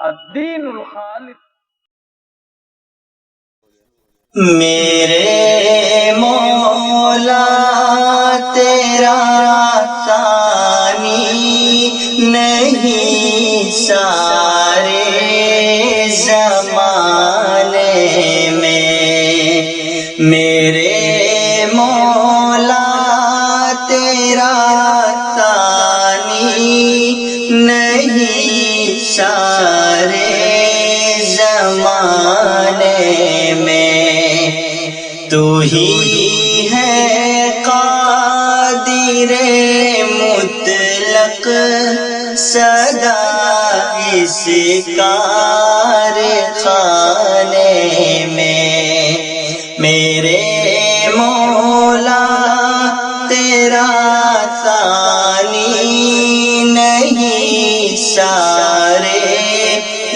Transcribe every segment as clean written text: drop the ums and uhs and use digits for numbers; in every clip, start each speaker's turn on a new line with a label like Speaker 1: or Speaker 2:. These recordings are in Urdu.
Speaker 1: الدین الخالص.
Speaker 2: میرے مولا تیرا ثانی نہیں سارے زمانے میں، میرے مولا تیرا ثانی نہیں سارے زمانے میں، تو ہی ہے قادر مطلق سدا اس کارخانے میں، میرے مولا تیرا ثانی نہیں سارے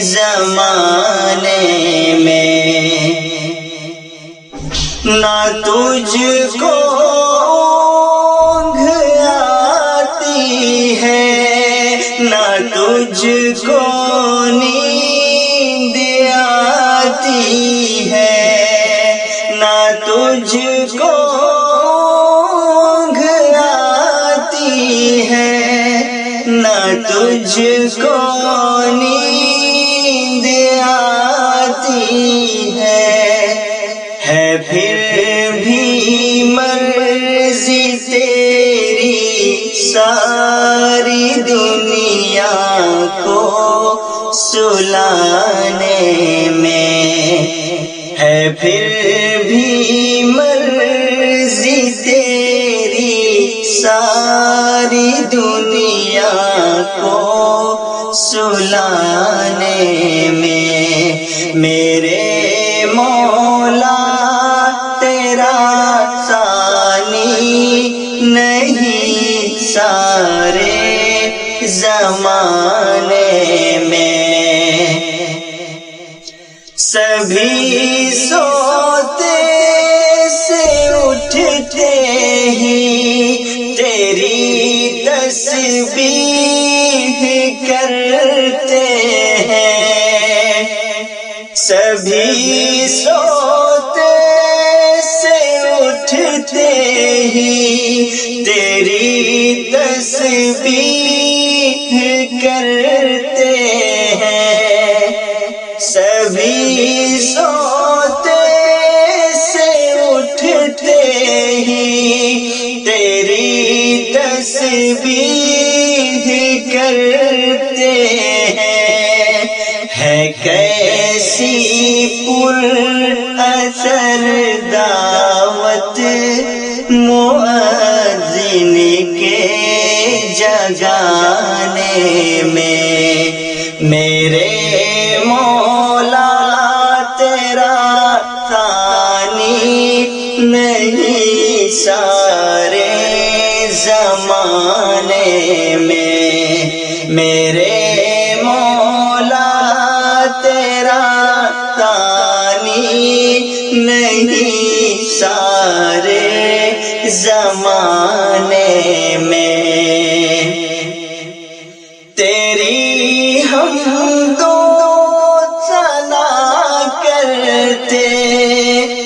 Speaker 2: زمانے میں، نہ تجھ کو اونگھ آتی ہے، نہ تجھ کو نیند آتی ہے، نہ تجھ کو اونگھ آتی ہے، نہ تجھ کو نیند آتی ہے پھر بھی مرضی تیری ساری دنیا کو سلانے میں، ہے پھر بھی مرضی تیری ساری دنیا کو سلانے میں، میرے مولا تیرا ثانی نہیں سارے زمانے میں، سبھی سوتے سے اٹھتے ہی تیری تسبیح کرتے ہیں، سبھی سوتے سے اٹھتے ہی تیری تسبیح کرتے ہیں، سبھی سوتے سے اٹھتے ہی تیری تسبیح کرتے ہیں، ہے کیسی پر اثر دعوت مؤذن کے جگانے میں، میرے مولا تیرا ثانی نہیں سارے زمانے میں، میرے مولا تیرا ثانی نہیں سارے زمانے میں، تیری ہم دو ثنا کرتے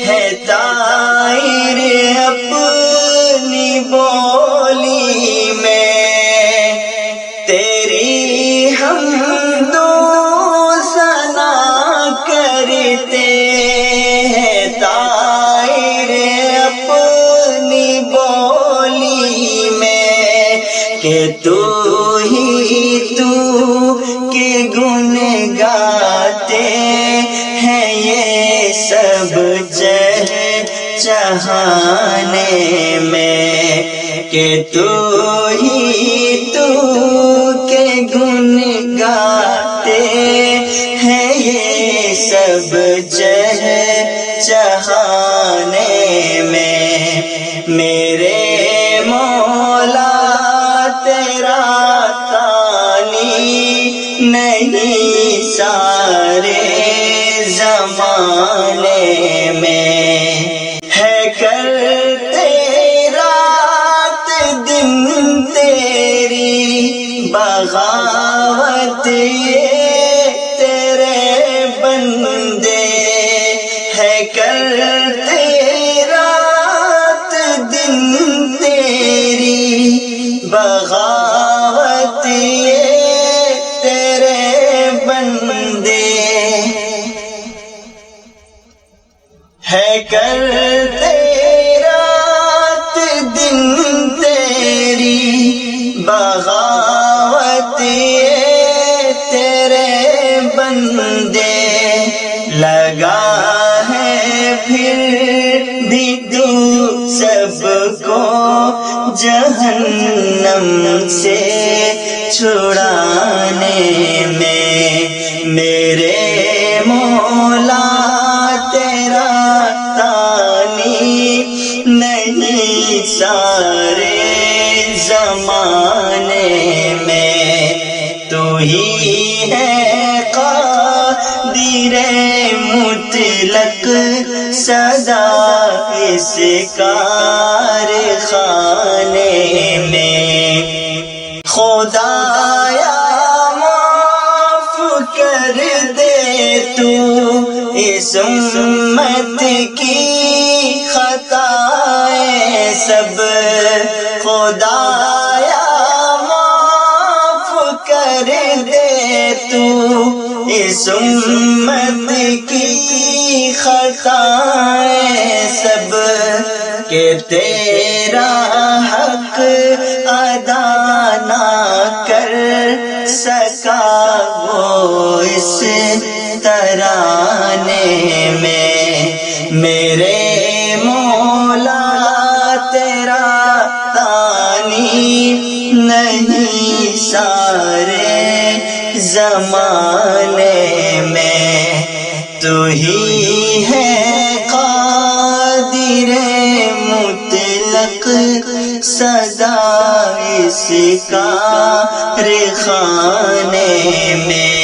Speaker 2: ہیں طائر اپنی بولی میں، تیری ہم دو ثنا کرتے ہیں طائر اپنی بولی میں، کہ تو ہی تو کے گن گاتے ہیں یہ سب چہانے میں، کہ تو ہی تو کے گن گاتے ہیں یہ سب چہانے میں، میرے مولا تیرا ثانی نہیں سارے زمانے میں، ہے کرتے رات دن تیری بغاوت بندے ہے کرتے رات دن تیری بغاوت، یہ تیرے بندے لگا ہے پھر بھی تو سب کو جہنم سے چھڑانے میں، میرے مولا تیرا ثانی نہیں سارے زمانے میں، تو ہی ہے قادر مطلق سدا اس کارخانے میں، خدایا معاف کر دے تو اس امت کی خطائیں سب، خدایا معاف کر دے تو اس امت کی خطائیں سب، کہ تیرا حق ادا نہ کر سکا وہ اس ترانے میں، میرے مولا تیرا ثانی نہیں سارے زمانے میں، تو ہی ہے قادر مطلق سدا اس کارخانے میں۔